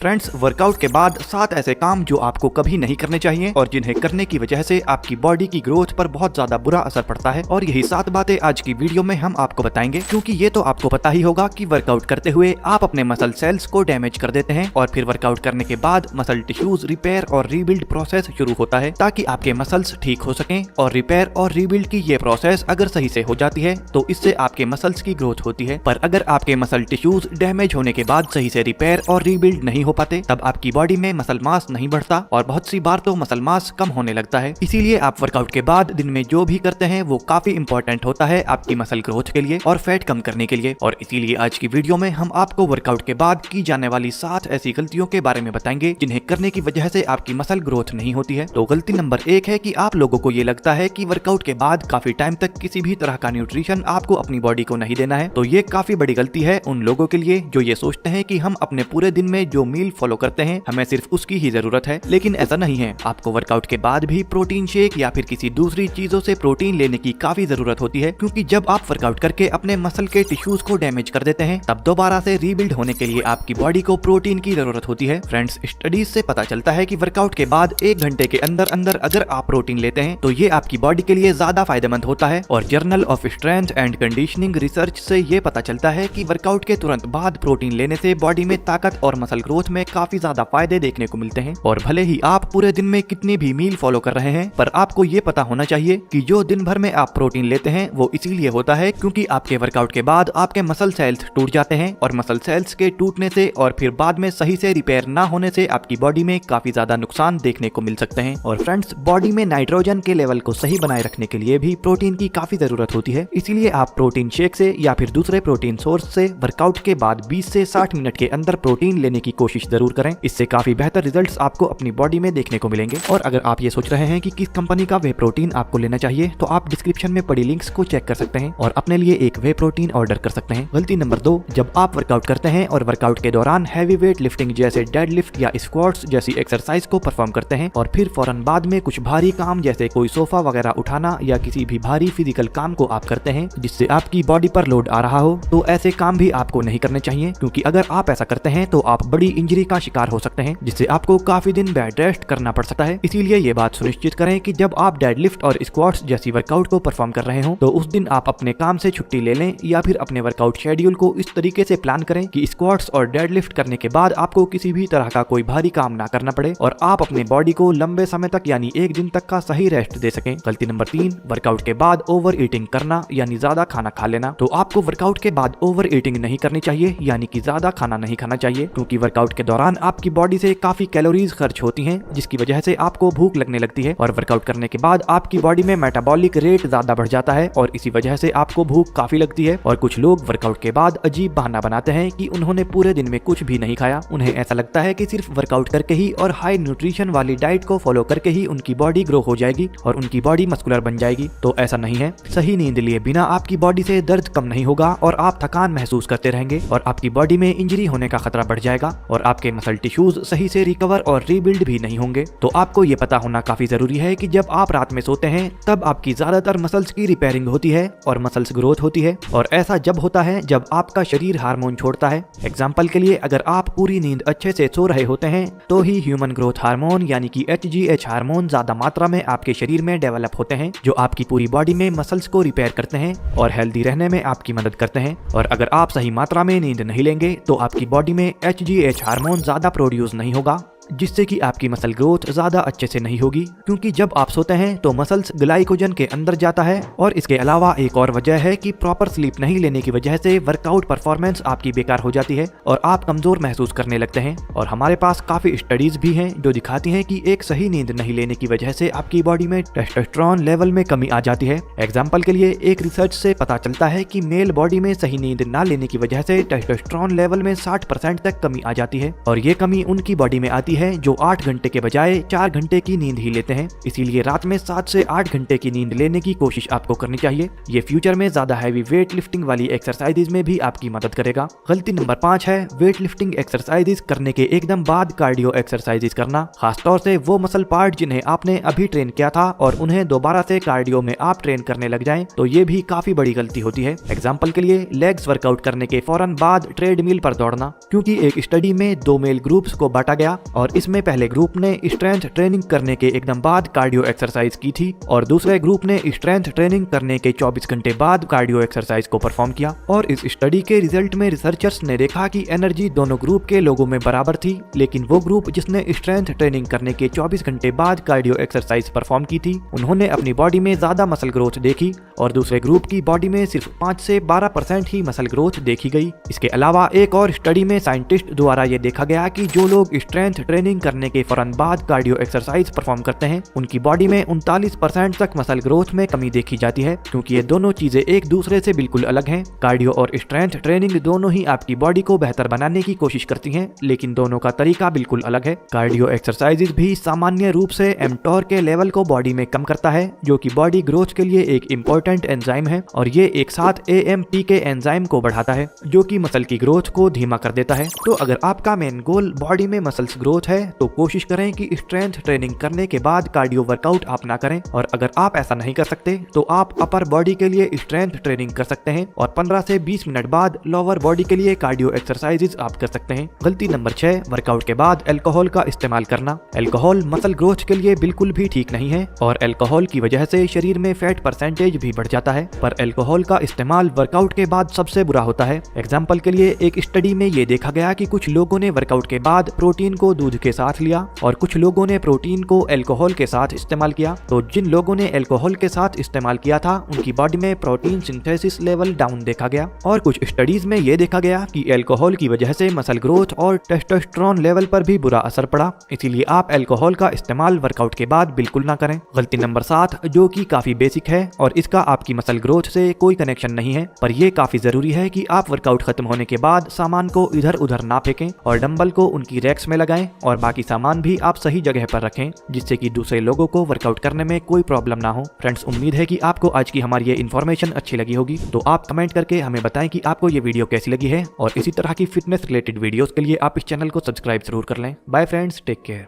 Friends, workout के बाद 7 ऐसे काम जो आपको कभी नहीं करने चाहिए और जिन्हें करने की वजह से आपकी बॉडी की ग्रोथ पर बहुत ज्यादा बुरा असर पड़ता है। और यही 7 बातें आज की वीडियो में हम आपको बताएंगे, क्योंकि ये तो आपको पता ही होगा कि वर्कआउट करते हुए आप अपने मसल सेल्स को डैमेज कर देते हैं और फिर वर्कआउट करने के बाद मसल टिश्यूज रिपेयर और रीबिल्ड प्रोसेस शुरू होता है ताकि आपके मसल्स ठीक हो सकें। और रिपेयर और रीबिल्ड की ये प्रोसेस अगर सही से हो जाती है तो इससे आपके मसल्स की ग्रोथ होती है। पर अगर आपके मसल टिश्यूज डैमेज होने के बाद सही से रिपेयर और रीबिल्ड नहीं हो पाते, तब आपकी बॉडी में मसल मास नहीं बढ़ता और बहुत सी बार तो मसल मास कम होने लगता है। इसीलिए आप वर्कआउट के बाद दिन में जो भी करते हैं वो काफी इंपॉर्टेंट होता है आपकी मसल ग्रोथ के लिए और फैट कम करने के लिए। और इसीलिए आज की वीडियो में हम आपको वर्कआउट के बाद की जाने वाली 7 ऐसी गलतियों के बारे में बताएंगे जिन्हें करने की वजह से आपकी मसल ग्रोथ नहीं होती है। तो गलती नंबर 1 है कि आप लोगों को ये लगता है कि वर्कआउट के बाद काफी टाइम तक किसी भी तरह का न्यूट्रिशन आपको अपनी बॉडी को नहीं देना है। तो ये काफी बड़ी गलती है उन लोगों के लिए जो ये सोचते हैं कि हम अपने पूरे दिन में जो मील फॉलो करते हैं हमें सिर्फ उसकी ही जरूरत है। लेकिन ऐसा नहीं है, आपको वर्कआउट के बाद भी प्रोटीन शेक या फिर किसी दूसरी चीजों से प्रोटीन लेने की काफी जरूरत होती है, क्योंकि जब आप वर्कआउट करके अपने मसल के टिश्यूज को डैमेज कर देते हैं तब दोबारा से रीबिल्ड होने के लिए आपकी बॉडी को प्रोटीन की जरूरत होती है। फ्रेंड्स, स्टडीज से पता चलता है कि वर्कआउट के बाद 1 घंटे के अंदर अंदर अगर आप प्रोटीन लेते हैं तो ये आपकी बॉडी के लिए ज्यादा फायदेमंद होता है। और journal of strength and conditioning research से ये पता चलता है कि वर्कआउट के तुरंत बाद प्रोटीन लेने से बॉडी में ताकत और मसल ग्रोथ में काफी ज्यादा फायदे देखने को मिलते हैं। और भले ही आप पूरे दिन में कितनी भी मील फॉलो कर रहे हैं, पर आपको ये पता होना चाहिए कि जो दिन भर में आप प्रोटीन लेते हैं वो इसीलिए होता है क्योंकि आपके वर्कआउट के बाद आपके मसल सेल्स टूट जाते हैं और मसल सेल्स के टूटने से और फिर बाद में सही से रिपेयर ना होने से आपकी बॉडी में काफी ज्यादा नुकसान देखने को मिल सकते हैं। और फ्रेंड्स, बॉडी में नाइट्रोजन के लेवल को सही बनाए रखने के लिए भी प्रोटीन की काफी जरूरत होती है। इसीलिए आप प्रोटीन शेक से या फिर दूसरे प्रोटीन सोर्स से वर्कआउट के बाद 20 से 60 मिनट के अंदर प्रोटीन लेने की कोशिश जरूर करें। इससे काफी बेहतर रिजल्ट्स आपको अपनी बॉडी में देखने को मिलेंगे। और अगर आप ये सोच रहे हैं कि किस कंपनी का वे प्रोटीन आपको लेना चाहिए, तो आप डिस्क्रिप्शन में पड़ी लिंक्स को चेक कर सकते हैं और अपने लिए एक वे प्रोटीन ऑर्डर कर सकते हैं। गलती नंबर 2, जब आप वर्कआउट करते हैं और वर्कआउट के दौरान हैवी वेट लिफ्टिंग जैसे डेड लिफ्ट या स्क्वाट्स जैसी एक्सरसाइज को परफॉर्म करते हैं और फिर फौरन बाद में कुछ भारी काम जैसे कोई सोफा वगैरह उठाना या किसी भी भारी फिजिकल काम को आप करते हैं जिससे आपकी बॉडी पर लोड आ रहा हो, तो ऐसे काम भी आपको नहीं करने चाहिए, क्योंकि अगर आप ऐसा करते हैं तो आप बड़ी इंजरी का शिकार हो सकते हैं जिससे आपको काफी दिन बेड रेस्ट करना पड़ सकता है। इसीलिए ये बात सुनिश्चित करें कि जब आप डेडलिफ्ट और स्क्वाट्स जैसी वर्कआउट को परफॉर्म कर रहे हो तो उस दिन आप अपने काम से छुट्टी ले लें या फिर अपने वर्कआउट शेड्यूल को इस तरीके से प्लान करें कि स्क्वाट्स और डेडलिफ्ट करने के बाद आपको किसी भी तरह का कोई भारी काम ना करना पड़े और आप अपने बॉडी को लंबे समय तक यानी 1 दिन तक का सही रेस्ट दे सकें। गलती नंबर 3, वर्कआउट के बाद ओवर ईटिंग करना यानी ज्यादा खाना खा लेना। तो आपको वर्कआउट के बाद ओवर ईटिंग नहीं करनी चाहिए, यानी कि ज्यादा खाना नहीं खाना चाहिए, क्योंकि वर्कआउट के दौरान आपकी बॉडी से काफी कैलोरीज खर्च होती हैं जिसकी वजह से आपको भूख लगने लगती है और वर्कआउट करने के बाद आपकी बॉडी में मेटाबॉलिक रेट ज्यादा बढ़ जाता है और इसी वजह से आपको भूख काफी लगती है। और कुछ लोग वर्कआउट के बाद अजीब बहाना बनाते हैं कि उन्होंने पूरे दिन में कुछ भी नहीं खाया। उन्हें ऐसा लगता है कि सिर्फ वर्कआउट करके ही और हाई न्यूट्रिशन वाली डाइट को फॉलो करके ही उनकी बॉडी ग्रो हो जाएगी और उनकी बॉडी मस्कुलर बन जाएगी। तो ऐसा नहीं है। सही नींद लिए बिना आपकी बॉडी से दर्द कम नहीं होगा और आप थकान महसूस करते रहेंगे और आपकी बॉडी में इंजरी होने का खतरा बढ़ जाएगा और आपके मसल टिश्यूज सही से रिकवर और रीबिल्ड भी नहीं होंगे। तो आपको ये पता होना काफी जरूरी है कि जब आप रात में सोते हैं तब आपकी ज्यादातर मसल्स की रिपेयरिंग होती है और मसल्स ग्रोथ होती है। और ऐसा जब होता है जब आपका शरीर हार्मोन छोड़ता है। एग्जाम्पल के लिए, अगर आप पूरी नींद अच्छे से सो रहे होते हैं तो ही ह्यूमन ग्रोथ हार्मोन यानी कि HGH हार्मोन ज्यादा मात्रा में आपके शरीर में डेवलप होते हैं, जो आपकी पूरी बॉडी में मसल्स को रिपेयर करते हैं और हेल्दी रहने में आपकी मदद करते हैं। और अगर आप सही मात्रा में नींद नहीं लेंगे तो आपकी बॉडी में HGH हार्मोन ज्यादा प्रोड्यूस नहीं होगा, जिससे कि आपकी मसल ग्रोथ ज्यादा अच्छे से नहीं होगी, क्योंकि जब आप सोते हैं तो मसल्स ग्लाइकोजन के अंदर जाता है। और इसके अलावा एक और वजह है कि प्रॉपर स्लीप नहीं लेने की वजह से वर्कआउट परफॉर्मेंस आपकी बेकार हो जाती है और आप कमजोर महसूस करने लगते हैं। और हमारे पास काफी स्टडीज भी हैं जो दिखाती हैं कि एक सही नींद नहीं लेने की वजह से आपकी बॉडी में टेस्टोस्टेरोन लेवल में कमी आ जाती है। एग्जाम्पल के लिए, एक रिसर्च से पता चलता है कि मेल बॉडी में सही नींद ना लेने की वजह से टेस्टोस्टेरोन लेवल में 60% तक कमी आ जाती है और ये कमी उनकी बॉडी में आती है है जो 8 घंटे के बजाय 4 घंटे की नींद ही लेते हैं। इसीलिए रात में 7 से 8 घंटे की नींद लेने की कोशिश आपको करनी चाहिए। ये फ्यूचर में ज्यादा हैवी वेट लिफ्टिंग वाली एक्सरसाइजेज में भी आपकी मदद करेगा। गलती नंबर 5 है वेट लिफ्टिंग एक्सरसाइजेज करने के एकदम बाद कार्डियो एक्सरसाइजेज करना, खासतौर से वो मसल पार्ट जिन्हें आपने अभी ट्रेन किया था और उन्हें दोबारा से कार्डियो में आप ट्रेन करने लग जाएं, तो ये भी काफी बड़ी गलती होती है। एग्जांपल के लिए लेग्स वर्कआउट करने के फौरन बाद ट्रेडमिल पर दौड़ना, क्योंकि एक स्टडी में 2 मेल ग्रुप्स को बांटा गया और इसमें पहले ग्रुप ने स्ट्रेंथ ट्रेनिंग करने के एकदम बाद कार्डियो एक्सरसाइज की थी और दूसरे ग्रुप ने स्ट्रेंथ ट्रेनिंग करने के 24 घंटे बाद कार्डियो एक्सरसाइज को परफॉर्म किया। और इस स्टडी के रिजल्ट में रिसर्चर्स ने देखा कि एनर्जी दोनों ग्रुप के लोगों में बराबर थी, लेकिन वो ग्रुप जिसने स्ट्रेंथ ट्रेनिंग करने के 24 घंटे बाद कार्डियो एक्सरसाइज परफॉर्म की थी, उन्होंने अपनी बॉडी में ज्यादा मसल ग्रोथ देखी और दूसरे ग्रुप की बॉडी में सिर्फ 5 से 12% ही मसल ग्रोथ देखी गई। इसके अलावा एक और स्टडी में साइंटिस्ट द्वारा ये देखा गया कि जो लोग स्ट्रेंथ ट्रेनिंग करने के फौरन बाद कार्डियो एक्सरसाइज परफॉर्म करते हैं, उनकी बॉडी में 39% तक मसल ग्रोथ में कमी देखी जाती है, क्योंकि ये दोनों चीजें एक दूसरे से बिल्कुल अलग हैं। कार्डियो और स्ट्रेंथ ट्रेनिंग दोनों ही आपकी बॉडी को बेहतर बनाने की कोशिश करती हैं, लेकिन दोनों का तरीका बिल्कुल अलग है। कार्डियो एक्सरसाइजेज भी सामान्य रूप से एमटोर के लेवल को बॉडी में कम करता है, जो कि बॉडी ग्रोथ के लिए एक इम्पोर्टेंट एंजाइम है, और ये एक साथ AMP के एंजाइम को बढ़ाता है, जो कि मसल की ग्रोथ को धीमा कर देता है। तो अगर आपका मेन गोल बॉडी में मसल्स ग्रोथ है, तो कोशिश करें कि स्ट्रेंथ ट्रेनिंग करने के बाद कार्डियो वर्कआउट आप ना करें, और अगर आप ऐसा नहीं कर सकते तो आप अपर बॉडी के लिए स्ट्रेंथ ट्रेनिंग कर सकते हैं और 15 से 20 मिनट बाद लोअर बॉडी के लिए कार्डियो एक्सरसाइजेज आप कर सकते हैं। गलती नंबर 6, वर्कआउट के बाद अल्कोहल का इस्तेमाल करना। अल्कोहल मसल ग्रोथ के लिए बिल्कुल भी ठीक नहीं है और अल्कोहल की वजह से शरीर में फैट परसेंटेज भी बढ़ जाता है, पर अल्कोहल का इस्तेमाल वर्कआउट के बाद सबसे बुरा होता है। एग्जाम्पल के लिए एक स्टडी में ये देखा गया कि कुछ लोगों ने वर्कआउट के बाद प्रोटीन को दूध के साथ लिया और कुछ लोगों ने प्रोटीन को अल्कोहल के साथ इस्तेमाल किया। तो जिन लोगों ने अल्कोहल के साथ इस्तेमाल किया था, उनकी बॉडी में प्रोटीन सिंथेसिस लेवल डाउन देखा गया, और कुछ स्टडीज में ये देखा गया कि अल्कोहल की वजह से मसल ग्रोथ और टेस्टोस्टेरोन लेवल पर भी बुरा असर पड़ा। इसीलिए आप अल्कोहल का इस्तेमाल वर्कआउट के बाद बिल्कुल ना करें। गलती नंबर 7, जो कि काफी बेसिक है और इसका आपकी मसल ग्रोथ से कोई कनेक्शन नहीं है, पर यह काफी जरूरी है कि आप वर्कआउट खत्म होने के बाद सामान को इधर उधर ना फेंकें और डंबल को उनकी रैक्स में लगाएं और बाकी सामान भी आप सही जगह पर रखें, जिससे कि दूसरे लोगों को वर्कआउट करने में कोई प्रॉब्लम ना हो। फ्रेंड्स, उम्मीद है कि आपको आज की हमारी ये इन्फॉर्मेशन अच्छी लगी होगी, तो आप कमेंट करके हमें बताएं कि आपको ये वीडियो कैसी लगी है, और इसी तरह की फिटनेस रिलेटेड वीडियोस के लिए आप इस चैनल को सब्सक्राइब जरूर कर लें। Bye friends, take care.